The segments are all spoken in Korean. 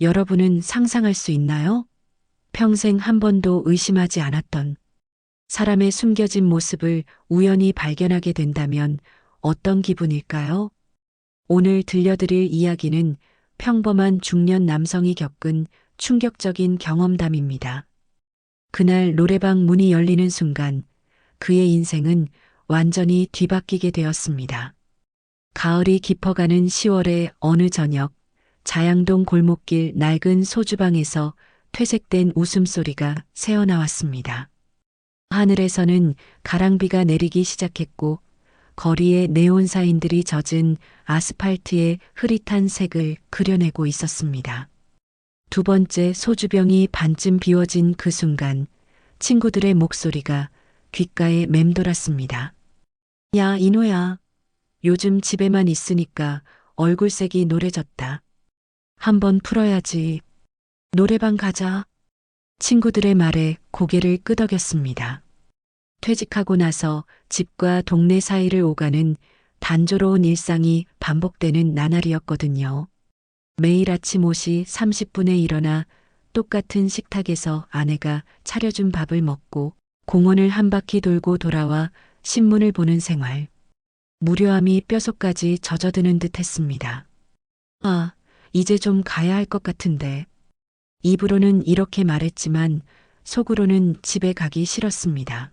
여러분은 상상할 수 있나요? 평생 한 번도 의심하지 않았던 사람의 숨겨진 모습을 우연히 발견하게 된다면 어떤 기분일까요? 오늘 들려드릴 이야기는 평범한 중년 남성이 겪은 충격적인 경험담입니다. 그날 노래방 문이 열리는 순간 그의 인생은 완전히 뒤바뀌게 되었습니다. 가을이 깊어가는 10월의 어느 저녁, 자양동 골목길 낡은 소주방에서 퇴색된 웃음소리가 새어나왔습니다. 하늘에서는 가랑비가 내리기 시작했고 거리의 네온사인들이 젖은 아스팔트에 흐릿한 색을 그려내고 있었습니다. 두 번째 소주병이 반쯤 비워진 그 순간 친구들의 목소리가 귓가에 맴돌았습니다. 야, 이노야. 요즘 집에만 있으니까 얼굴색이 노래졌다. 한번 풀어야지. 노래방 가자. 친구들의 말에 고개를 끄덕였습니다. 퇴직하고 나서 집과 동네 사이를 오가는 단조로운 일상이 반복되는 나날이었거든요. 매일 아침 5시 30분에 일어나 똑같은 식탁에서 아내가 차려준 밥을 먹고 공원을 한 바퀴 돌고 돌아와 신문을 보는 생활. 무료함이 뼛속까지 젖어드는 듯 했습니다. 아, 이제 좀 가야 할 것 같은데. 입으로는 이렇게 말했지만 속으로는 집에 가기 싫었습니다.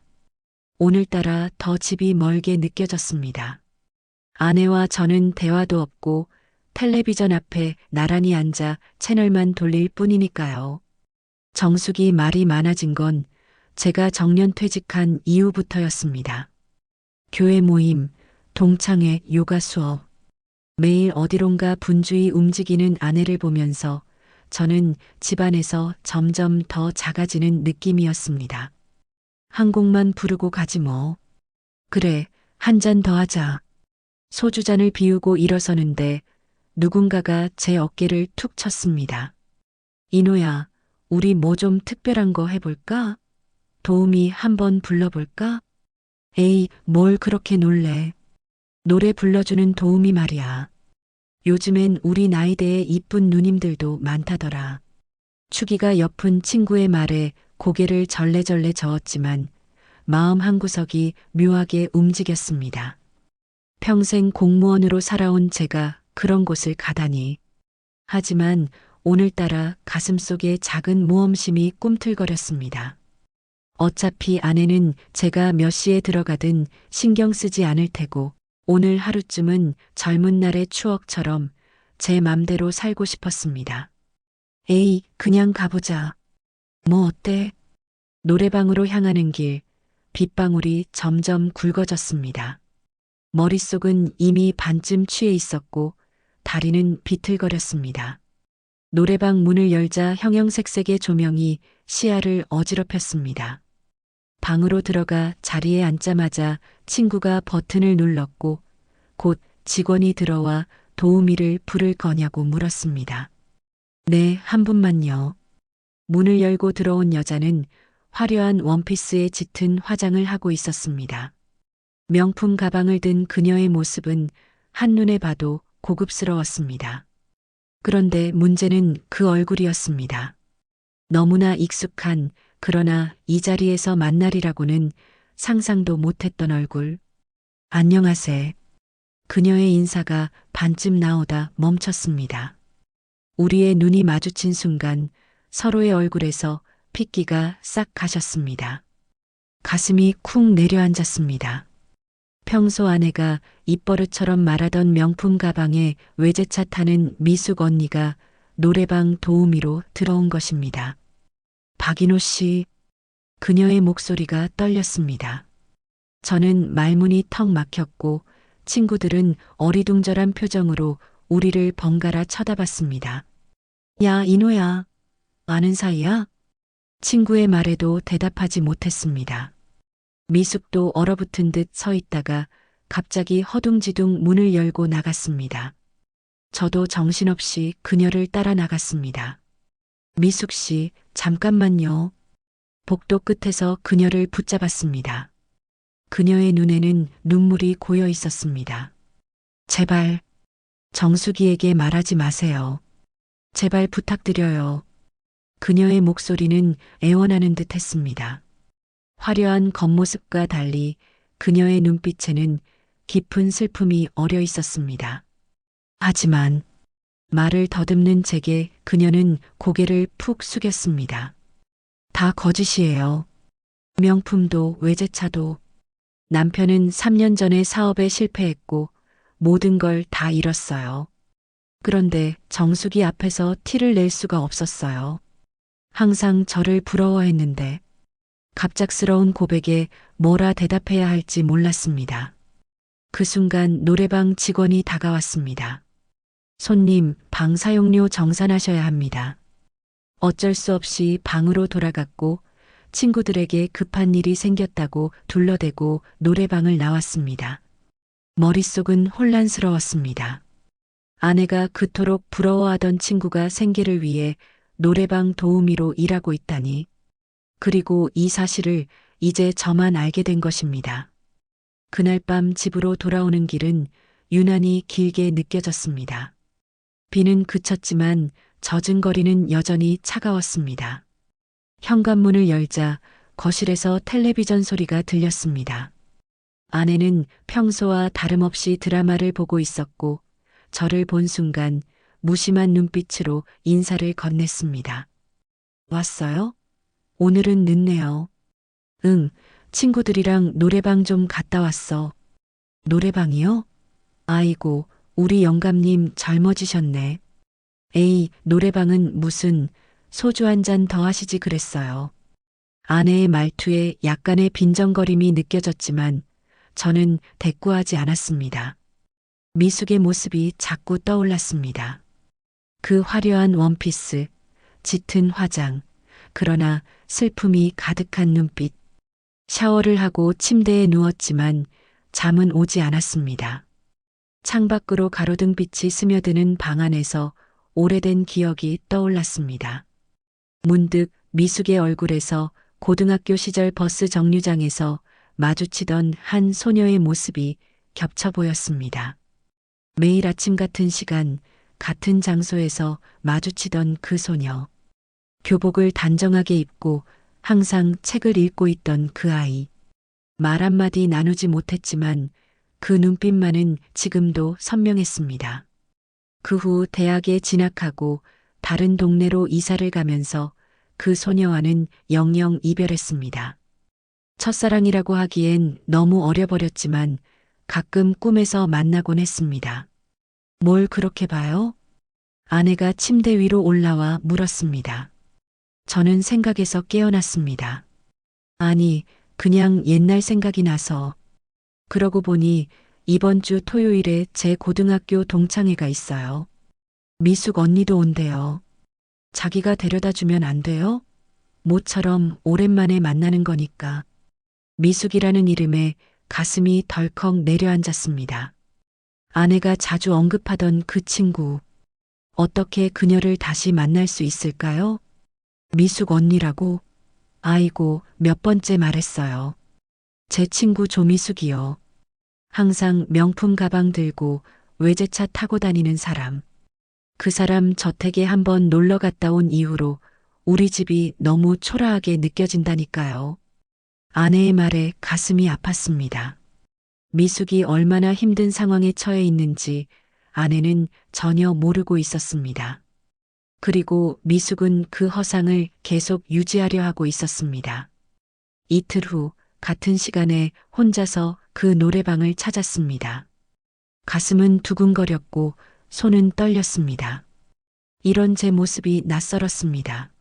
오늘따라 더 집이 멀게 느껴졌습니다. 아내와 저는 대화도 없고 텔레비전 앞에 나란히 앉아 채널만 돌릴 뿐이니까요. 정숙이 말이 많아진 건 제가 정년퇴직한 이후부터였습니다. 교회 모임, 동창회, 요가 수업, 매일 어디론가 분주히 움직이는 아내를 보면서 저는 집안에서 점점 더 작아지는 느낌이었습니다. 한 곡만 부르고 가지 뭐. 그래, 한 잔 더 하자. 소주잔을 비우고 일어서는데 누군가가 제 어깨를 툭 쳤습니다. 이노야, 우리 뭐 좀 특별한 거 해볼까? 도우미 한번 불러볼까? 에이, 뭘 그렇게 놀래. 노래 불러주는 도우미 말이야. 요즘엔 우리 나이대에 이쁜 누님들도 많다더라. 축이가 옆은 친구의 말에 고개를 절레절레 저었지만 마음 한구석이 묘하게 움직였습니다. 평생 공무원으로 살아온 제가 그런 곳을 가다니. 하지만 오늘따라 가슴속에 작은 모험심이 꿈틀거렸습니다. 어차피 아내는 제가 몇 시에 들어가든 신경 쓰지 않을 테고 오늘 하루쯤은 젊은 날의 추억처럼 제 맘대로 살고 싶었습니다. 에이, 그냥 가보자. 뭐 어때? 노래방으로 향하는 길, 빗방울이 점점 굵어졌습니다. 머릿속은 이미 반쯤 취해 있었고 다리는 비틀거렸습니다. 노래방 문을 열자 형형색색의 조명이 시야를 어지럽혔습니다. 방으로 들어가 자리에 앉자마자 친구가 버튼을 눌렀고 곧 직원이 들어와 도우미를 부를 거냐고 물었습니다. 네, 한 분만요. 문을 열고 들어온 여자는 화려한 원피스에 짙은 화장을 하고 있었습니다. 명품 가방을 든 그녀의 모습은 한눈에 봐도 고급스러웠습니다. 그런데 문제는 그 얼굴이었습니다. 너무나 익숙한, 그러나 이 자리에서 만날이라고는 상상도 못했던 얼굴. 안녕하세. 그녀의 인사가 반쯤 나오다 멈췄습니다. 우리의 눈이 마주친 순간 서로의 얼굴에서 핏기가 싹 가셨습니다. 가슴이 쿵 내려앉았습니다. 평소 아내가 입버릇처럼 말하던 명품 가방에 외제차 타는 미숙 언니가 노래방 도우미로 들어온 것입니다. 박인호 씨, 그녀의 목소리가 떨렸습니다. 저는 말문이 턱 막혔고 친구들은 어리둥절한 표정으로 우리를 번갈아 쳐다봤습니다. 야, 이노야, 아는 사이야? 친구의 말에도 대답하지 못했습니다. 미숙도 얼어붙은 듯 서 있다가 갑자기 허둥지둥 문을 열고 나갔습니다. 저도 정신없이 그녀를 따라 나갔습니다. 미숙 씨, 잠깐만요. 복도 끝에서 그녀를 붙잡았습니다. 그녀의 눈에는 눈물이 고여 있었습니다. 제발, 정수기에게 말하지 마세요. 제발 부탁드려요. 그녀의 목소리는 애원하는 듯 했습니다. 화려한 겉모습과 달리 그녀의 눈빛에는 깊은 슬픔이 어려 있었습니다. 하지만 말을 더듬는 제게 그녀는 고개를 푹 숙였습니다. 다 거짓이에요. 명품도 외제차도. 남편은 3년 전에 사업에 실패했고 모든 걸 다 잃었어요. 그런데 정숙이 앞에서 티를 낼 수가 없었어요. 항상 저를 부러워했는데 갑작스러운 고백에 뭐라 대답해야 할지 몰랐습니다. 그 순간 노래방 직원이 다가왔습니다. 손님, 방 사용료 정산하셔야 합니다. 어쩔 수 없이 방으로 돌아갔고 친구들에게 급한 일이 생겼다고 둘러대고 노래방을 나왔습니다. 머릿속은 혼란스러웠습니다. 아내가 그토록 부러워하던 친구가 생계를 위해 노래방 도우미로 일하고 있다니. 그리고 이 사실을 이제 저만 알게 된 것입니다. 그날 밤 집으로 돌아오는 길은 유난히 길게 느껴졌습니다. 비는 그쳤지만 젖은 거리는 여전히 차가웠습니다. 현관문을 열자 거실에서 텔레비전 소리가 들렸습니다. 아내는 평소와 다름없이 드라마를 보고 있었고 저를 본 순간 무심한 눈빛으로 인사를 건넸습니다. 왔어요? 오늘은 늦네요. 응, 친구들이랑 노래방 좀 갔다 왔어. 노래방이요? 아이고, 우리 영감님 젊어지셨네. 에이, 노래방은 무슨 소주 한 잔 더 하시지 그랬어요. 아내의 말투에 약간의 빈정거림이 느껴졌지만 저는 대꾸하지 않았습니다. 미숙의 모습이 자꾸 떠올랐습니다. 그 화려한 원피스, 짙은 화장, 그러나 슬픔이 가득한 눈빛. 샤워를 하고 침대에 누웠지만 잠은 오지 않았습니다. 창밖으로 가로등빛이 스며드는 방 안에서 오래된 기억이 떠올랐습니다. 문득 미숙의 얼굴에서 고등학교 시절 버스 정류장에서 마주치던 한 소녀의 모습이 겹쳐 보였습니다. 매일 아침 같은 시간, 같은 장소에서 마주치던 그 소녀. 교복을 단정하게 입고 항상 책을 읽고 있던 그 아이. 말 한마디 나누지 못했지만 그 눈빛만은 지금도 선명했습니다. 그 후 대학에 진학하고 다른 동네로 이사를 가면서 그 소녀와는 영영 이별했습니다. 첫사랑이라고 하기엔 너무 어려버렸지만 가끔 꿈에서 만나곤 했습니다. 뭘 그렇게 봐요? 아내가 침대 위로 올라와 물었습니다. 저는 생각에서 깨어났습니다. 아니, 그냥 옛날 생각이 나서. 그러고 보니 이번 주 토요일에 제 고등학교 동창회가 있어요. 미숙 언니도 온대요. 자기가 데려다 주면 안 돼요? 모처럼 오랜만에 만나는 거니까. 미숙이라는 이름에 가슴이 덜컥 내려앉았습니다. 아내가 자주 언급하던 그 친구. 어떻게 그녀를 다시 만날 수 있을까요? 미숙 언니라고? 아이고, 몇 번째 말했어요. 제 친구 조미숙이요. 항상 명품 가방 들고 외제차 타고 다니는 사람. 그 사람 저택에 한번 놀러 갔다 온 이후로 우리 집이 너무 초라하게 느껴진다니까요. 아내의 말에 가슴이 아팠습니다. 미숙이 얼마나 힘든 상황에 처해 있는지 아내는 전혀 모르고 있었습니다. 그리고 미숙은 그 허상을 계속 유지하려 하고 있었습니다. 이틀 후 같은 시간에 혼자서 그 노래방을 찾았습니다. 가슴은 두근거렸고 손은 떨렸습니다. 이런 제 모습이 낯설었습니다.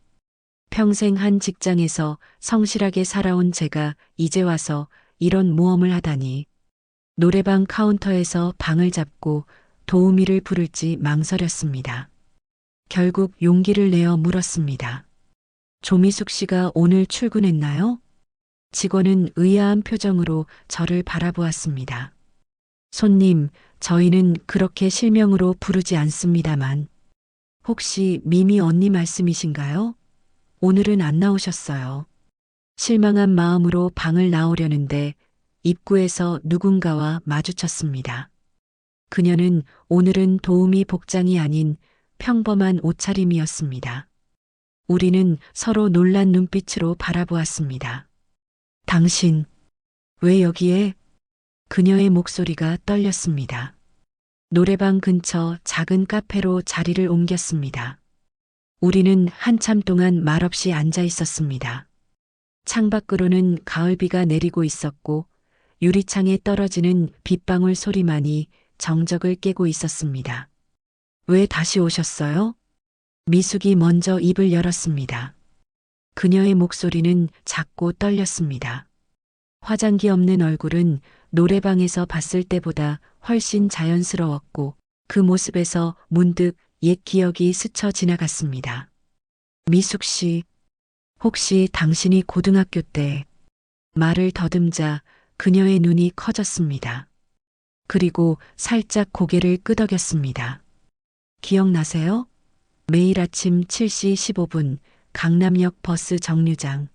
평생 한 직장에서 성실하게 살아온 제가 이제 와서 이런 모험을 하다니. 노래방 카운터에서 방을 잡고 도우미를 부를지 망설였습니다. 결국 용기를 내어 물었습니다. 조미숙 씨가 오늘 출근했나요? 직원은 의아한 표정으로 저를 바라보았습니다. 손님, 저희는 그렇게 실명으로 부르지 않습니다만. 혹시 미미 언니 말씀이신가요? 오늘은 안 나오셨어요. 실망한 마음으로 방을 나오려는데 입구에서 누군가와 마주쳤습니다. 그녀는 오늘은 도우미 복장이 아닌 평범한 옷차림이었습니다. 우리는 서로 놀란 눈빛으로 바라보았습니다. 당신, 왜 여기에? 그녀의 목소리가 떨렸습니다. 노래방 근처 작은 카페로 자리를 옮겼습니다. 우리는 한참 동안 말없이 앉아 있었습니다. 창밖으로는 가을비가 내리고 있었고 유리창에 떨어지는 빗방울 소리만이 정적을 깨고 있었습니다. 왜 다시 오셨어요? 미숙이 먼저 입을 열었습니다. 그녀의 목소리는 작고 떨렸습니다. 화장기 없는 얼굴은 노래방에서 봤을 때보다 훨씬 자연스러웠고 그 모습에서 문득 옛 기억이 스쳐 지나갔습니다. 미숙 씨, 혹시 당신이 고등학교 때 말을 더듬자 그녀의 눈이 커졌습니다. 그리고 살짝 고개를 끄덕였습니다. 기억나세요? 매일 아침 7시 15분 강남역 버스 정류장.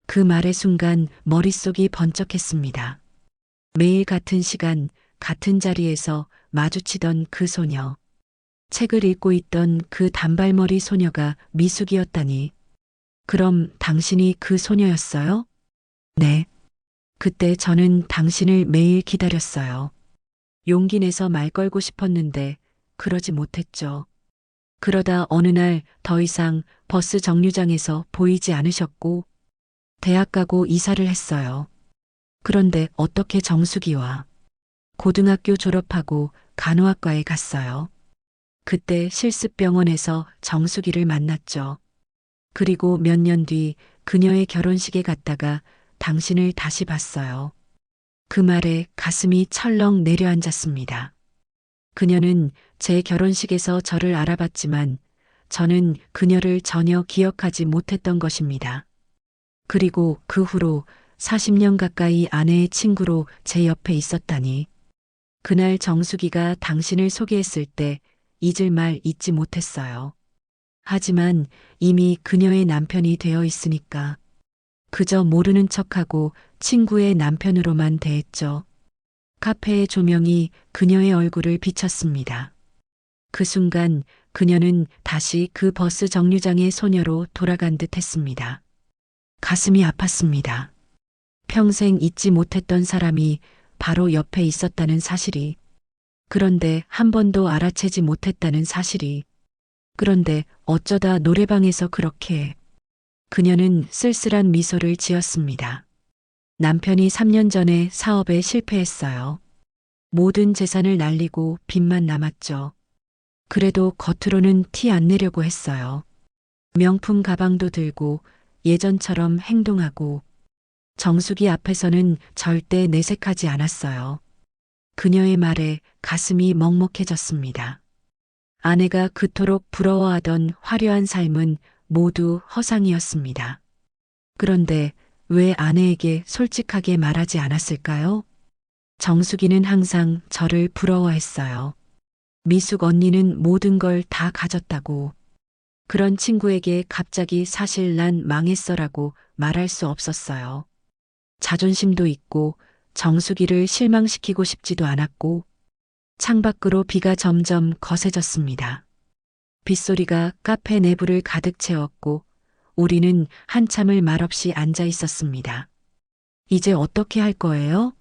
그 말의 순간 머릿속이 번쩍했습니다. 매일 같은 시간, 같은 자리에서 마주치던 그 소녀. 책을 읽고 있던 그 단발머리 소녀가 미숙이었다니. 그럼 당신이 그 소녀였어요? 네. 그때 저는 당신을 매일 기다렸어요. 용기 내서 말 걸고 싶었는데 그러지 못했죠. 그러다 어느 날 더 이상 버스 정류장에서 보이지 않으셨고 대학 가고 이사를 했어요. 그런데 어떻게 정숙이와 고등학교 졸업하고 간호학과에 갔어요. 그때 실습병원에서 정숙이를 만났죠. 그리고 몇 년 뒤 그녀의 결혼식에 갔다가 당신을 다시 봤어요. 그 말에 가슴이 철렁 내려앉았습니다. 그녀는 제 결혼식에서 저를 알아봤지만 저는 그녀를 전혀 기억하지 못했던 것입니다. 그리고 그 후로 40년 가까이 아내의 친구로 제 옆에 있었다니. 그날 정숙이가 당신을 소개했을 때 잊을 말 잊지 못했어요. 하지만 이미 그녀의 남편이 되어 있으니까 그저 모르는 척하고 친구의 남편으로만 대했죠. 카페의 조명이 그녀의 얼굴을 비쳤습니다. 그 순간 그녀는 다시 그 버스 정류장의 소녀로 돌아간 듯 했습니다. 가슴이 아팠습니다. 평생 잊지 못했던 사람이 바로 옆에 있었다는 사실이. 그런데 한 번도 알아채지 못했다는 사실이. 그런데 어쩌다 노래방에서 그렇게. 그녀는 쓸쓸한 미소를 지었습니다. 남편이 3년 전에 사업에 실패했어요. 모든 재산을 날리고 빚만 남았죠. 그래도 겉으로는 티 안 내려고 했어요. 명품 가방도 들고 예전처럼 행동하고 정숙이 앞에서는 절대 내색하지 않았어요. 그녀의 말에 가슴이 먹먹해졌습니다. 아내가 그토록 부러워하던 화려한 삶은 모두 허상이었습니다. 그런데 왜 아내에게 솔직하게 말하지 않았을까요? 정숙이는 항상 저를 부러워했어요. 미숙 언니는 모든 걸 다 가졌다고. 그런 친구에게 갑자기 사실 난 망했어라고 말할 수 없었어요. 자존심도 있고 정숙이를 실망시키고 싶지도 않았고 창밖으로 비가 점점 거세졌습니다. 빗소리가 카페 내부를 가득 채웠고 우리는 한참을 말없이 앉아 있었습니다. 이제 어떻게 할 거예요?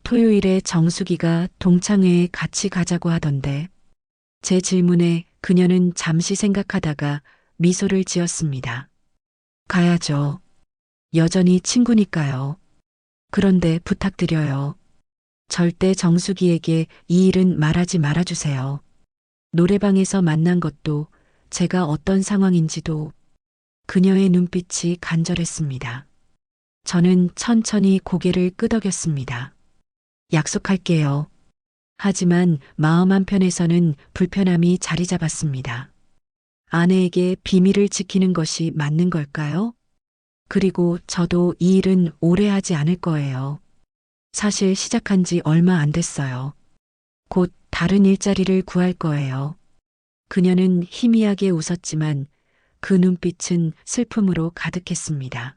토요일에 정숙이가 동창회에 같이 가자고 하던데. 제 질문에 그녀는 잠시 생각하다가 미소를 지었습니다. 가야죠. 여전히 친구니까요. 그런데 부탁드려요. 절대 정숙이에게 이 일은 말하지 말아주세요. 노래방에서 만난 것도 제가 어떤 상황인지도. 그녀의 눈빛이 간절했습니다. 저는 천천히 고개를 끄덕였습니다. 약속할게요. 하지만 마음 한편에서는 불편함이 자리 잡았습니다. 아내에게 비밀을 지키는 것이 맞는 걸까요? 그리고 저도 이 일은 오래 하지 않을 거예요. 사실 시작한 지 얼마 안 됐어요. 곧 다른 일자리를 구할 거예요. 그녀는 희미하게 웃었지만 그 눈빛은 슬픔으로 가득했습니다.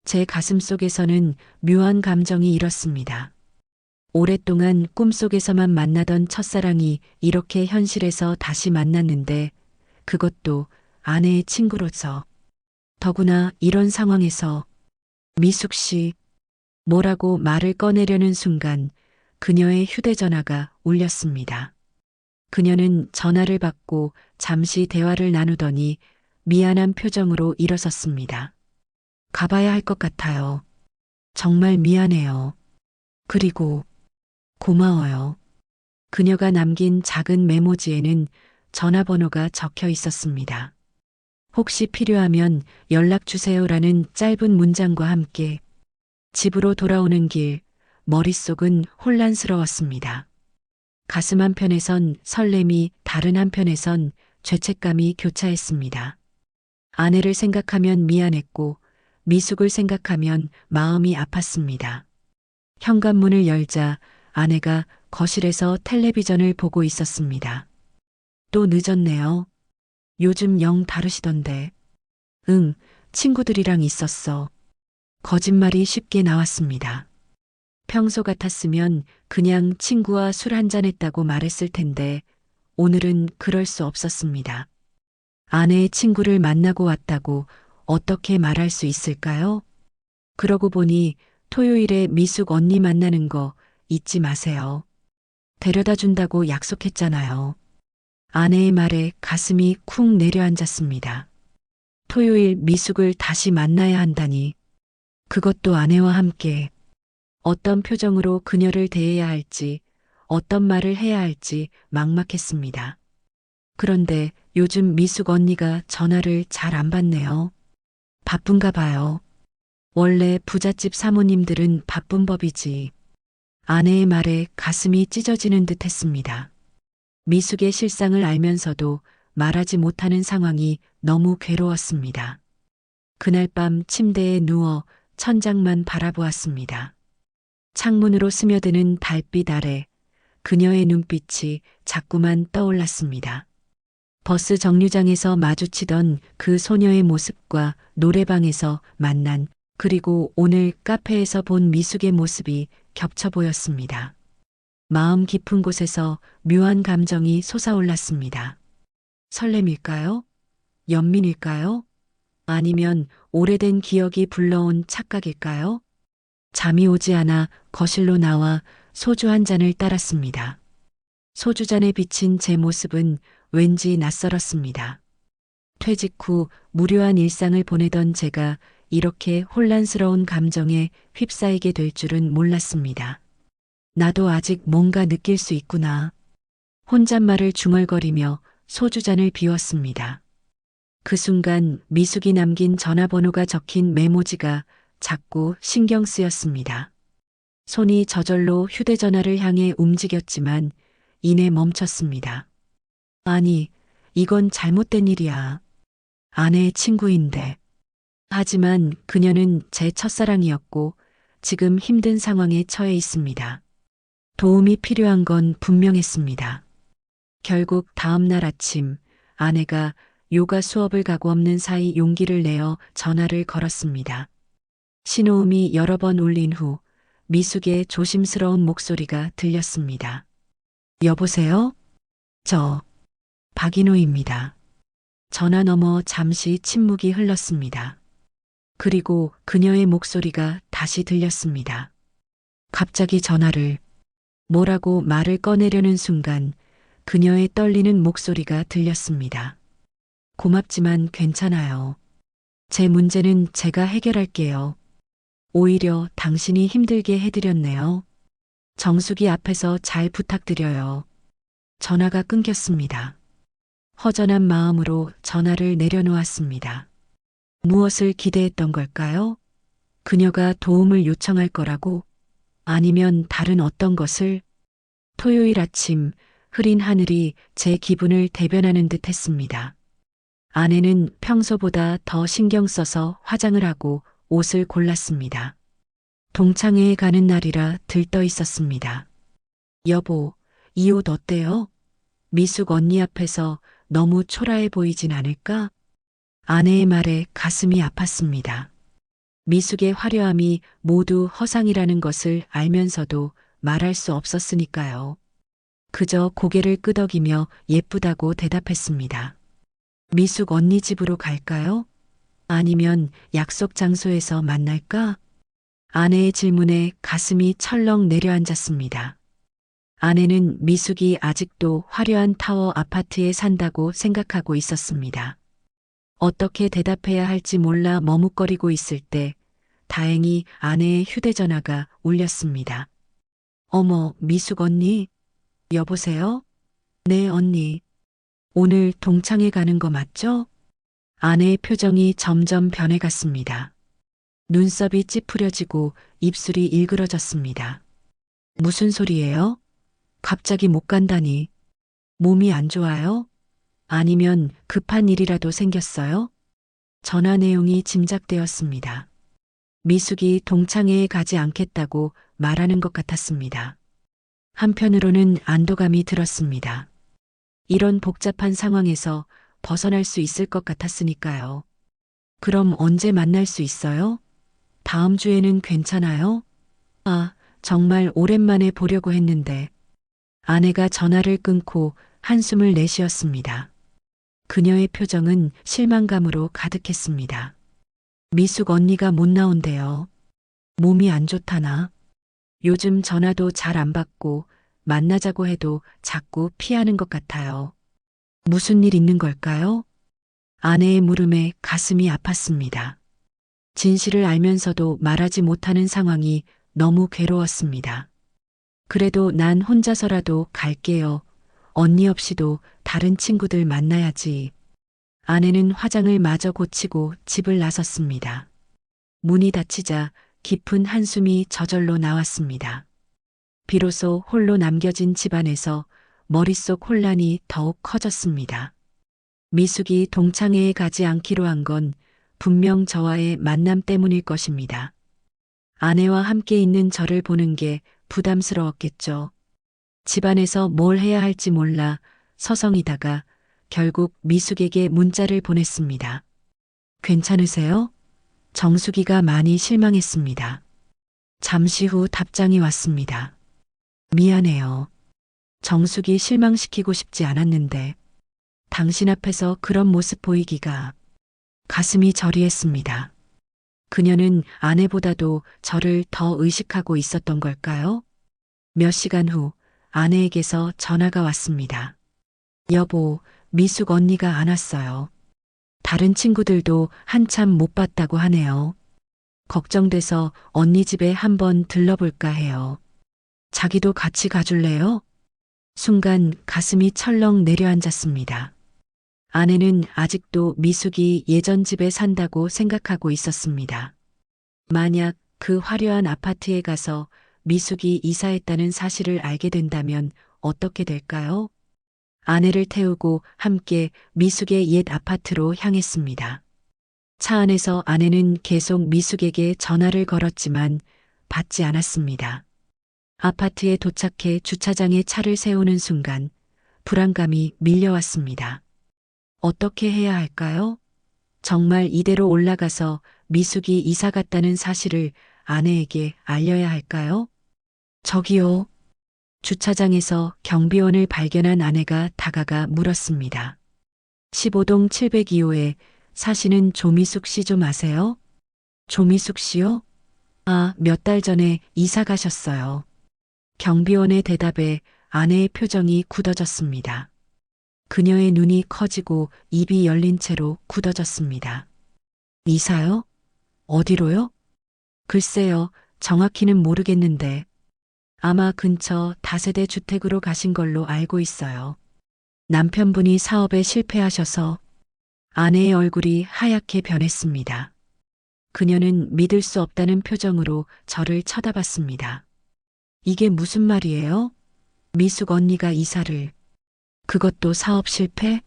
제 가슴 속에서는 묘한 감정이 일었습니다. 오랫동안 꿈속에서만 만나던 첫사랑이 이렇게 현실에서 다시 만났는데 그것도 아내의 친구로서. 더구나 이런 상황에서 미숙 씨 뭐라고 말을 꺼내려는 순간 그녀의 휴대전화가 울렸습니다. 그녀는 전화를 받고 잠시 대화를 나누더니 미안한 표정으로 일어섰습니다. 가봐야 할 것 같아요. 정말 미안해요. 그리고 고마워요. 그녀가 남긴 작은 메모지에는 전화번호가 적혀 있었습니다. 혹시 필요하면 연락 주세요라는 짧은 문장과 함께 집으로 돌아오는 길, 머릿속은 혼란스러웠습니다. 가슴 한편에선 설렘이 다른 한편에선 죄책감이 교차했습니다. 아내를 생각하면 미안했고 미숙을 생각하면 마음이 아팠습니다. 현관문을 열자 아내가 거실에서 텔레비전을 보고 있었습니다. 또 늦었네요. 요즘 영 다르시던데. 응, 친구들이랑 있었어. 거짓말이 쉽게 나왔습니다. 평소 같았으면 그냥 친구와 술 한잔 했다고 말했을 텐데 오늘은 그럴 수 없었습니다. 아내의 친구를 만나고 왔다고 어떻게 말할 수 있을까요? 그러고 보니 토요일에 미숙 언니 만나는 거 잊지 마세요. 데려다 준다고 약속했잖아요. 아내의 말에 가슴이 쿵 내려앉았습니다. 토요일 미숙을 다시 만나야 한다니. 그것도 아내와 함께. 어떤 표정으로 그녀를 대해야 할지, 어떤 말을 해야 할지 막막했습니다. 그런데 요즘 미숙 언니가 전화를 잘 안 받네요. 바쁜가 봐요. 원래 부잣집 사모님들은 바쁜 법이지. 아내의 말에 가슴이 찢어지는 듯 했습니다. 미숙의 실상을 알면서도 말하지 못하는 상황이 너무 괴로웠습니다. 그날 밤 침대에 누워 천장만 바라보았습니다. 창문으로 스며드는 달빛 아래 그녀의 눈빛이 자꾸만 떠올랐습니다. 버스 정류장에서 마주치던 그 소녀의 모습과 노래방에서 만난 그리고 오늘 카페에서 본 미숙의 모습이 겹쳐 보였습니다. 마음 깊은 곳에서 묘한 감정이 솟아올랐습니다. 설렘일까요? 연민일까요? 아니면 오래된 기억이 불러온 착각일까요? 잠이 오지 않아 거실로 나와 소주 한 잔을 따랐습니다. 소주잔에 비친 제 모습은 왠지 낯설었습니다. 퇴직 후 무료한 일상을 보내던 제가 이렇게 혼란스러운 감정에 휩싸이게 될 줄은 몰랐습니다. 나도 아직 뭔가 느낄 수 있구나. 혼잣말을 중얼거리며 소주잔을 비웠습니다. 그 순간 미숙이 남긴 전화번호가 적힌 메모지가 자꾸 신경 쓰였습니다. 손이 저절로 휴대전화를 향해 움직였지만 이내 멈췄습니다. 아니, 이건 잘못된 일이야. 아내의 친구인데. 하지만 그녀는 제 첫사랑이었고 지금 힘든 상황에 처해 있습니다. 도움이 필요한 건 분명했습니다. 결국 다음 날 아침 아내가 요가 수업을 가고 없는 사이 용기를 내어 전화를 걸었습니다. 신호음이 여러 번 울린 후 미숙의 조심스러운 목소리가 들렸습니다. 여보세요? 저 박인호입니다. 전화 너머 잠시 침묵이 흘렀습니다. 그리고 그녀의 목소리가 다시 들렸습니다. 갑자기 전화를 뭐라고 말을 꺼내려는 순간 그녀의 떨리는 목소리가 들렸습니다. 고맙지만 괜찮아요. 제 문제는 제가 해결할게요. 오히려 당신이 힘들게 해드렸네요. 정수기 앞에서 잘 부탁드려요. 전화가 끊겼습니다. 허전한 마음으로 전화를 내려놓았습니다. 무엇을 기대했던 걸까요? 그녀가 도움을 요청할 거라고? 아니면 다른 어떤 것을? 토요일 아침 흐린 하늘이 제 기분을 대변하는 듯 했습니다. 아내는 평소보다 더 신경 써서 화장을 하고 옷을 골랐습니다. 동창회에 가는 날이라 들떠 있었습니다. 여보, 이 옷 어때요? 미숙 언니 앞에서 너무 초라해 보이진 않을까? 아내의 말에 가슴이 아팠습니다. 미숙의 화려함이 모두 허상이라는 것을 알면서도 말할 수 없었으니까요. 그저 고개를 끄덕이며 예쁘다고 대답했습니다. 미숙 언니 집으로 갈까요? 아니면 약속 장소에서 만날까? 아내의 질문에 가슴이 철렁 내려앉았습니다. 아내는 미숙이 아직도 화려한 타워 아파트에 산다고 생각하고 있었습니다. 어떻게 대답해야 할지 몰라 머뭇거리고 있을 때 다행히 아내의 휴대전화가 울렸습니다. 어머, 미숙 언니? 여보세요? 네, 언니. 오늘 동창회 가는 거 맞죠? 아내의 표정이 점점 변해갔습니다. 눈썹이 찌푸려지고 입술이 일그러졌습니다. 무슨 소리예요? 갑자기 못 간다니. 몸이 안 좋아요? 아니면 급한 일이라도 생겼어요? 전화 내용이 짐작되었습니다. 미숙이 동창회에 가지 않겠다고 말하는 것 같았습니다. 한편으로는 안도감이 들었습니다. 이런 복잡한 상황에서 벗어날 수 있을 것 같았으니까요. 그럼 언제 만날 수 있어요? 다음 주에는 괜찮아요? 아, 정말 오랜만에 보려고 했는데. 아내가 전화를 끊고 한숨을 내쉬었습니다. 그녀의 표정은 실망감으로 가득했습니다. 미숙 언니가 못 나온대요. 몸이 안 좋다나? 요즘 전화도 잘 안 받고 만나자고 해도 자꾸 피하는 것 같아요. 무슨 일 있는 걸까요? 아내의 물음에 가슴이 아팠습니다. 진실을 알면서도 말하지 못하는 상황이 너무 괴로웠습니다. 그래도 난 혼자서라도 갈게요. 언니 없이도 다른 친구들 만나야지. 아내는 화장을 마저 고치고 집을 나섰습니다. 문이 닫히자 깊은 한숨이 저절로 나왔습니다. 비로소 홀로 남겨진 집안에서 머릿속 혼란이 더욱 커졌습니다. 미숙이 동창회에 가지 않기로 한 건 분명 저와의 만남 때문일 것입니다. 아내와 함께 있는 저를 보는 게 부담스러웠겠죠. 집안에서 뭘 해야 할지 몰라 서성이다가 결국 미숙에게 문자를 보냈습니다. 괜찮으세요? 정숙이가 많이 실망했습니다. 잠시 후 답장이 왔습니다. 미안해요. 정숙이 실망시키고 싶지 않았는데 당신 앞에서 그런 모습 보이기가. 가슴이 저리했습니다. 그녀는 아내보다도 저를 더 의식하고 있었던 걸까요? 몇 시간 후 아내에게서 전화가 왔습니다. 여보, 미숙 언니가 안 왔어요. 다른 친구들도 한참 못 봤다고 하네요. 걱정돼서 언니 집에 한번 들러볼까 해요. 자기도 같이 가줄래요? 순간 가슴이 철렁 내려앉았습니다. 아내는 아직도 미숙이 예전 집에 산다고 생각하고 있었습니다. 만약 그 화려한 아파트에 가서 미숙이 이사했다는 사실을 알게 된다면 어떻게 될까요? 아내를 태우고 함께 미숙의 옛 아파트로 향했습니다. 차 안에서 아내는 계속 미숙에게 전화를 걸었지만 받지 않았습니다. 아파트에 도착해 주차장에 차를 세우는 순간 불안감이 밀려왔습니다. 어떻게 해야 할까요? 정말 이대로 올라가서 미숙이 이사 갔다는 사실을 아내에게 알려야 할까요? 저기요. 주차장에서 경비원을 발견한 아내가 다가가 물었습니다. 15동 702호에 사시는 조미숙 씨 좀 아세요? 조미숙 씨요? 아, 몇 달 전에 이사 가셨어요. 경비원의 대답에 아내의 표정이 굳어졌습니다. 그녀의 눈이 커지고 입이 열린 채로 굳어졌습니다. 이사요? 어디로요? 글쎄요, 정확히는 모르겠는데 아마 근처 다세대 주택으로 가신 걸로 알고 있어요. 남편분이 사업에 실패하셔서. 아내의 얼굴이 하얗게 변했습니다. 그녀는 믿을 수 없다는 표정으로 저를 쳐다봤습니다. 이게 무슨 말이에요? 미숙 언니가 이사를. 그것도 사업 실패?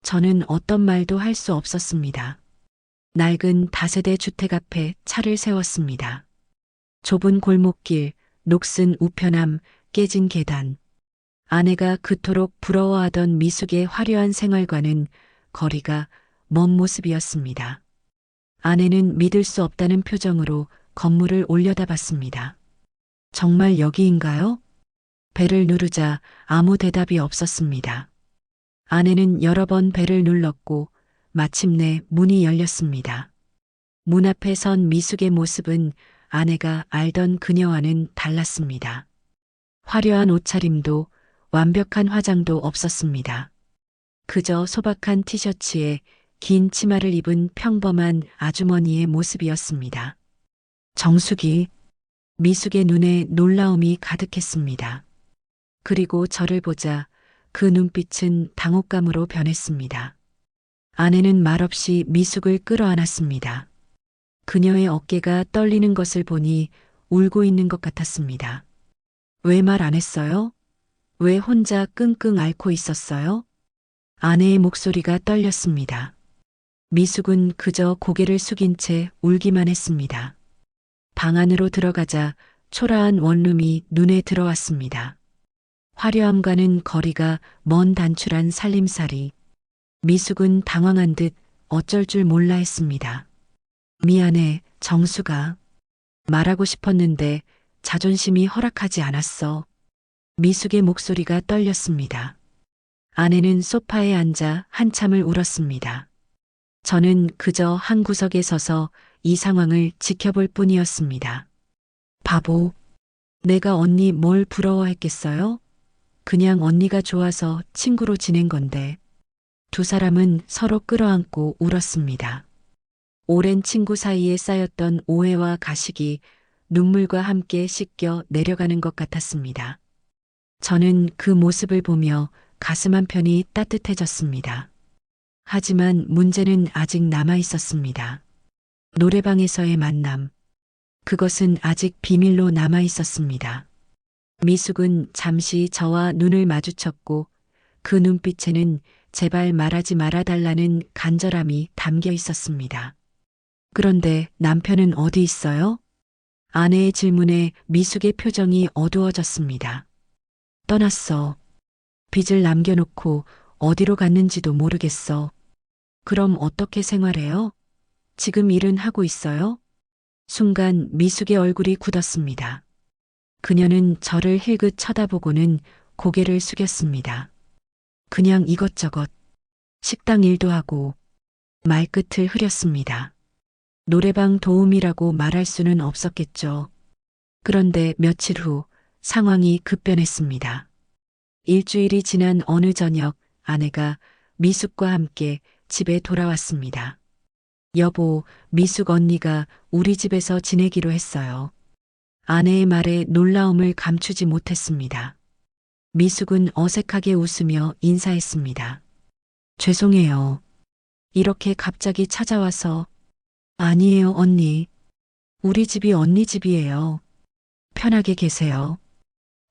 저는 어떤 말도 할 수 없었습니다. 낡은 다세대 주택 앞에 차를 세웠습니다. 좁은 골목길, 녹슨 우편함, 깨진 계단. 아내가 그토록 부러워하던 미숙의 화려한 생활과는 거리가 먼 모습이었습니다. 아내는 믿을 수 없다는 표정으로 건물을 올려다봤습니다. 정말 여기인가요? 벨을 누르자 아무 대답이 없었습니다. 아내는 여러 번 벨을 눌렀고 마침내 문이 열렸습니다. 문 앞에 선 미숙의 모습은 아내가 알던 그녀와는 달랐습니다. 화려한 옷차림도 완벽한 화장도 없었습니다. 그저 소박한 티셔츠에 긴 치마를 입은 평범한 아주머니의 모습이었습니다. 정숙이, 미숙의 눈에 놀라움이 가득했습니다. 그리고 저를 보자 그 눈빛은 당혹감으로 변했습니다. 아내는 말없이 미숙을 끌어안았습니다. 그녀의 어깨가 떨리는 것을 보니 울고 있는 것 같았습니다. 왜 말 안 했어요? 왜 혼자 끙끙 앓고 있었어요? 아내의 목소리가 떨렸습니다. 미숙은 그저 고개를 숙인 채 울기만 했습니다. 방 안으로 들어가자 초라한 원룸이 눈에 들어왔습니다. 화려함과는 거리가 먼 단출한 살림살이. 미숙은 당황한 듯 어쩔 줄 몰라 했습니다. 미안해, 정수가. 말하고 싶었는데 자존심이 허락하지 않았어. 미숙의 목소리가 떨렸습니다. 아내는 소파에 앉아 한참을 울었습니다. 저는 그저 한 구석에 서서 이 상황을 지켜볼 뿐이었습니다. 바보. 내가 언니 뭘 부러워했겠어요? 그냥 언니가 좋아서 친구로 지낸 건데. 두 사람은 서로 끌어안고 울었습니다. 오랜 친구 사이에 쌓였던 오해와 가식이 눈물과 함께 씻겨 내려가는 것 같았습니다. 저는 그 모습을 보며 가슴 한편이 따뜻해졌습니다. 하지만 문제는 아직 남아 있었습니다. 노래방에서의 만남. 그것은 아직 비밀로 남아 있었습니다. 미숙은 잠시 저와 눈을 마주쳤고 그 눈빛에는 제발 말하지 말아달라는 간절함이 담겨 있었습니다. 그런데 남편은 어디 있어요? 아내의 질문에 미숙의 표정이 어두워졌습니다. 떠났어. 빚을 남겨놓고 어디로 갔는지도 모르겠어. 그럼 어떻게 생활해요? 지금 일은 하고 있어요? 순간 미숙의 얼굴이 굳었습니다. 그녀는 저를 힐끗 쳐다보고는 고개를 숙였습니다. 그냥 이것저것 식당 일도 하고 말끝을 흐렸습니다. 노래방 도우미라고 말할 수는 없었겠죠. 그런데 며칠 후 상황이 급변했습니다. 일주일이 지난 어느 저녁 아내가 미숙과 함께 집에 돌아왔습니다. 여보, 미숙 언니가 우리 집에서 지내기로 했어요. 아내의 말에 놀라움을 감추지 못했습니다. 미숙은 어색하게 웃으며 인사했습니다. 죄송해요. 이렇게 갑자기 찾아와서. 아니에요, 언니. 우리 집이 언니 집이에요. 편하게 계세요.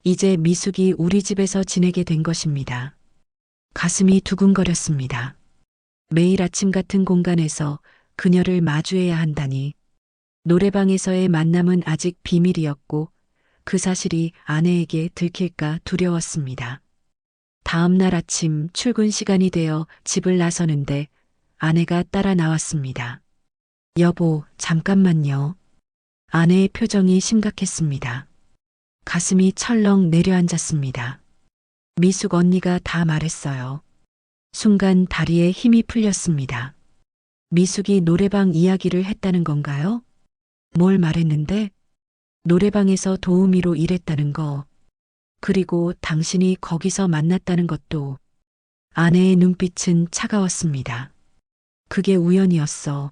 이제 미숙이 우리 집에서 지내게 된 것입니다. 가슴이 두근거렸습니다. 매일 아침 같은 공간에서 그녀를 마주해야 한다니. 노래방에서의 만남은 아직 비밀이었고 그 사실이 아내에게 들킬까 두려웠습니다. 다음 날 아침 출근 시간이 되어 집을 나서는데 아내가 따라 나왔습니다. 여보, 잠깐만요. 아내의 표정이 심각했습니다. 가슴이 철렁 내려앉았습니다. 미숙 언니가 다 말했어요. 순간 다리에 힘이 풀렸습니다. 미숙이 노래방 이야기를 했다는 건가요? 뭘 말했는데? 노래방에서 도우미로 일했다는 거. 그리고 당신이 거기서 만났다는 것도. 아내의 눈빛은 차가웠습니다. 그게 우연이었어.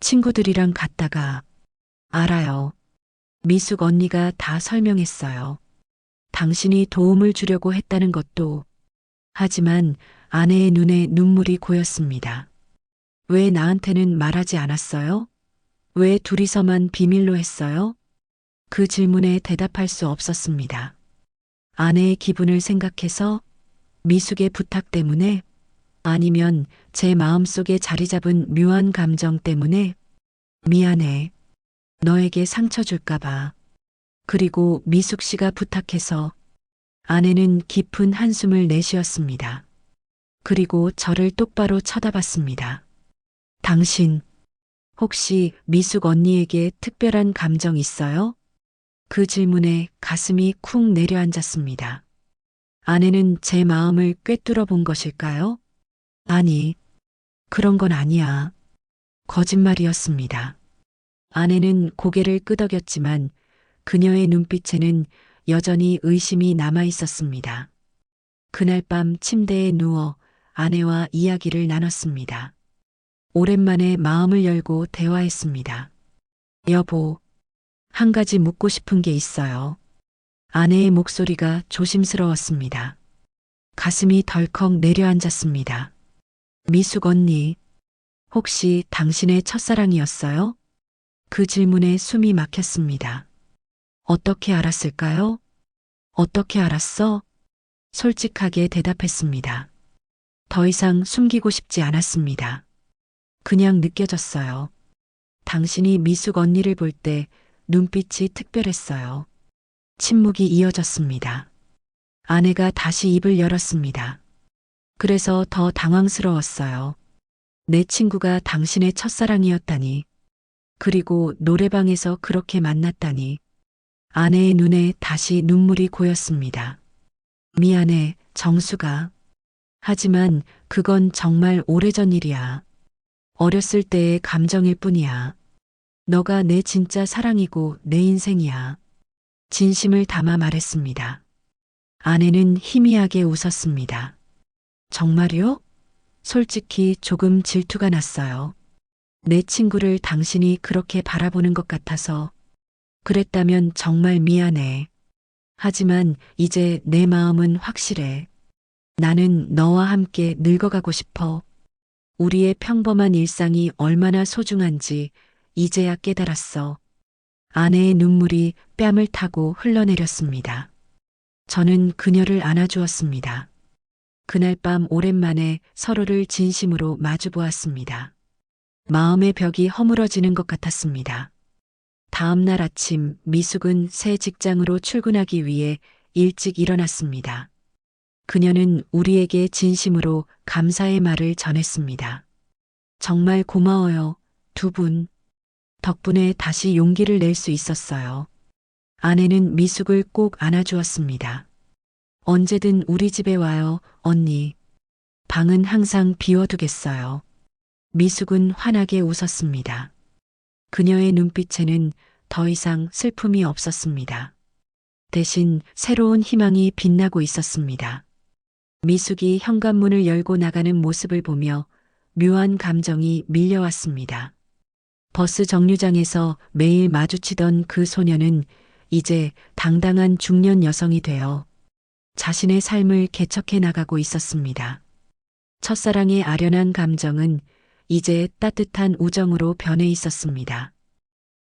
친구들이랑 갔다가. 알아요. 미숙 언니가 다 설명했어요. 당신이 도움을 주려고 했다는 것도. 하지만 아내의 눈에 눈물이 고였습니다. 왜 나한테는 말하지 않았어요? 왜 둘이서만 비밀로 했어요? 그 질문에 대답할 수 없었습니다. 아내의 기분을 생각해서, 미숙의 부탁 때문에, 아니면 제 마음속에 자리 잡은 묘한 감정 때문에. 미안해. 너에게 상처 줄까봐. 그리고 미숙 씨가 부탁해서. 아내는 깊은 한숨을 내쉬었습니다. 그리고 저를 똑바로 쳐다봤습니다. 당신, 혹시 미숙 언니에게 특별한 감정 있어요? 그 질문에 가슴이 쿵 내려앉았습니다. 아내는 제 마음을 꿰뚫어 본 것일까요? 아니, 그런 건 아니야. 거짓말이었습니다. 아내는 고개를 끄덕였지만 그녀의 눈빛에는 여전히 의심이 남아 있었습니다. 그날 밤 침대에 누워 아내와 이야기를 나눴습니다. 오랜만에 마음을 열고 대화했습니다. 여보, 한 가지 묻고 싶은 게 있어요. 아내의 목소리가 조심스러웠습니다. 가슴이 덜컥 내려앉았습니다. 미숙 언니, 혹시 당신의 첫사랑이었어요? 그 질문에 숨이 막혔습니다. 어떻게 알았을까요? 어떻게 알았어? 솔직하게 대답했습니다. 더 이상 숨기고 싶지 않았습니다. 그냥 느껴졌어요. 당신이 미숙 언니를 볼 때 눈빛이 특별했어요. 침묵이 이어졌습니다. 아내가 다시 입을 열었습니다. 그래서 더 당황스러웠어요. 내 친구가 당신의 첫사랑이었다니. 그리고 노래방에서 그렇게 만났다니. 아내의 눈에 다시 눈물이 고였습니다. 미안해, 정수가. 하지만 그건 정말 오래전 일이야. 어렸을 때의 감정일 뿐이야. 너가 내 진짜 사랑이고 내 인생이야. 진심을 담아 말했습니다. 아내는 희미하게 웃었습니다. 정말요? 솔직히 조금 질투가 났어요. 내 친구를 당신이 그렇게 바라보는 것 같아서. 그랬다면 정말 미안해. 하지만 이제 내 마음은 확실해. 나는 너와 함께 늙어가고 싶어. 우리의 평범한 일상이 얼마나 소중한지 이제야 깨달았어. 아내의 눈물이 뺨을 타고 흘러내렸습니다. 저는 그녀를 안아주었습니다. 그날 밤 오랜만에 서로를 진심으로 마주보았습니다. 마음의 벽이 허물어지는 것 같았습니다. 다음 날 아침 미숙은 새 직장으로 출근하기 위해 일찍 일어났습니다. 그녀는 우리에게 진심으로 감사의 말을 전했습니다. 정말 고마워요, 두 분. 덕분에 다시 용기를 낼 수 있었어요. 아내는 미숙을 꼭 안아주었습니다. 언제든 우리 집에 와요, 언니. 방은 항상 비워두겠어요. 미숙은 환하게 웃었습니다. 그녀의 눈빛에는 더 이상 슬픔이 없었습니다. 대신 새로운 희망이 빛나고 있었습니다. 미숙이 현관문을 열고 나가는 모습을 보며 묘한 감정이 밀려왔습니다. 버스 정류장에서 매일 마주치던 그 소녀는 이제 당당한 중년 여성이 되어 자신의 삶을 개척해 나가고 있었습니다. 첫사랑의 아련한 감정은 이제 따뜻한 우정으로 변해 있었습니다.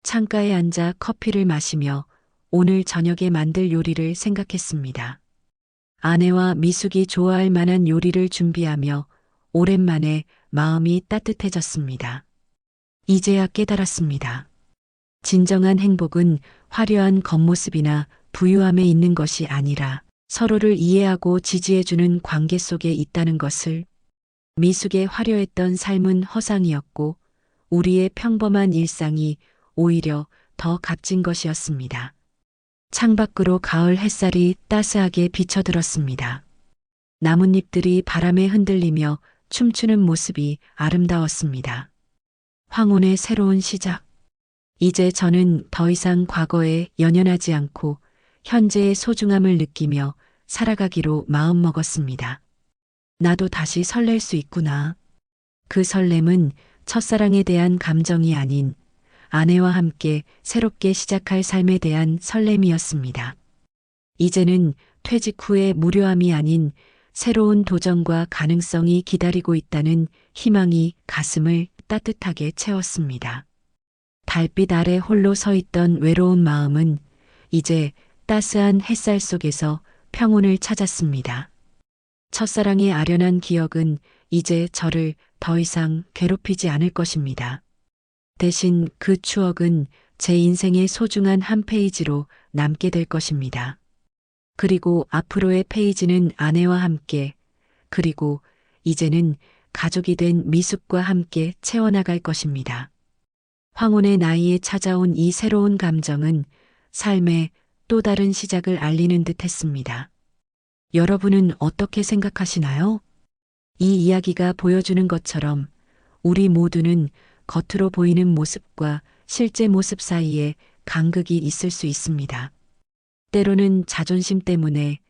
창가에 앉아 커피를 마시며 오늘 저녁에 만들 요리를 생각했습니다. 아내와 미숙이 좋아할 만한 요리를 준비하며 오랜만에 마음이 따뜻해졌습니다. 이제야 깨달았습니다. 진정한 행복은 화려한 겉모습이나 부유함에 있는 것이 아니라 서로를 이해하고 지지해주는 관계 속에 있다는 것을. 미숙의 화려했던 삶은 허상이었고 우리의 평범한 일상이 오히려 더 값진 것이었습니다. 창밖으로 가을 햇살이 따스하게 비쳐들었습니다. 나뭇잎들이 바람에 흔들리며 춤추는 모습이 아름다웠습니다. 황혼의 새로운 시작. 이제 저는 더 이상 과거에 연연하지 않고 현재의 소중함을 느끼며 살아가기로 마음먹었습니다. 나도 다시 설렐 수 있구나. 그 설렘은 첫사랑에 대한 감정이 아닌 아내와 함께 새롭게 시작할 삶에 대한 설렘이었습니다. 이제는 퇴직 후의 무료함이 아닌 새로운 도전과 가능성이 기다리고 있다는 희망이 가슴을 따뜻하게 채웠습니다. 달빛 아래 홀로 서 있던 외로운 마음은 이제 따스한 햇살 속에서 평온을 찾았습니다. 첫사랑의 아련한 기억은 이제 저를 더 이상 괴롭히지 않을 것입니다. 대신 그 추억은 제 인생의 소중한 한 페이지로 남게 될 것입니다. 그리고 앞으로의 페이지는 아내와 함께, 그리고 이제는 가족이 된 미숙과 함께 채워나갈 것입니다. 황혼의 나이에 찾아온 이 새로운 감정은 삶의 또 다른 시작을 알리는 듯 했습니다. 여러분은 어떻게 생각하시나요? 이 이야기가 보여주는 것처럼 우리 모두는 겉으로 보이는 모습과 실제 모습 사이에 간극이 있을 수 있습니다. 때로는 자존심 때문에,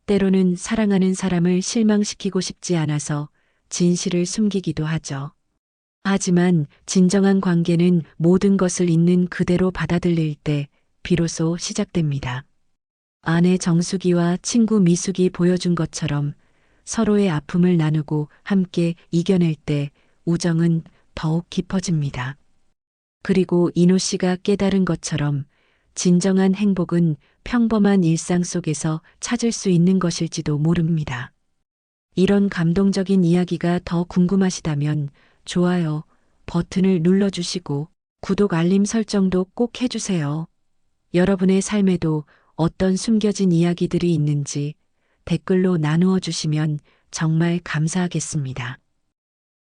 때로는 사랑하는 사람을 실망시키고 싶지 않아서 진실을 숨기기도 하죠. 하지만 진정한 관계는 모든 것을 있는 그대로 받아들일 때 비로소 시작됩니다. 아내 정수기와 친구 미숙이 보여준 것처럼 서로의 아픔을 나누고 함께 이겨낼 때 우정은 더욱 깊어집니다. 그리고 이노 씨가 깨달은 것처럼 진정한 행복은 평범한 일상 속에서 찾을 수 있는 것일지도 모릅니다. 이런 감동적인 이야기가 더 궁금하시다면 좋아요 버튼을 눌러주시고 구독 알림 설정도 꼭 해주세요. 여러분의 삶에도 어떤 숨겨진 이야기들이 있는지 댓글로 나누어 주시면 정말 감사하겠습니다.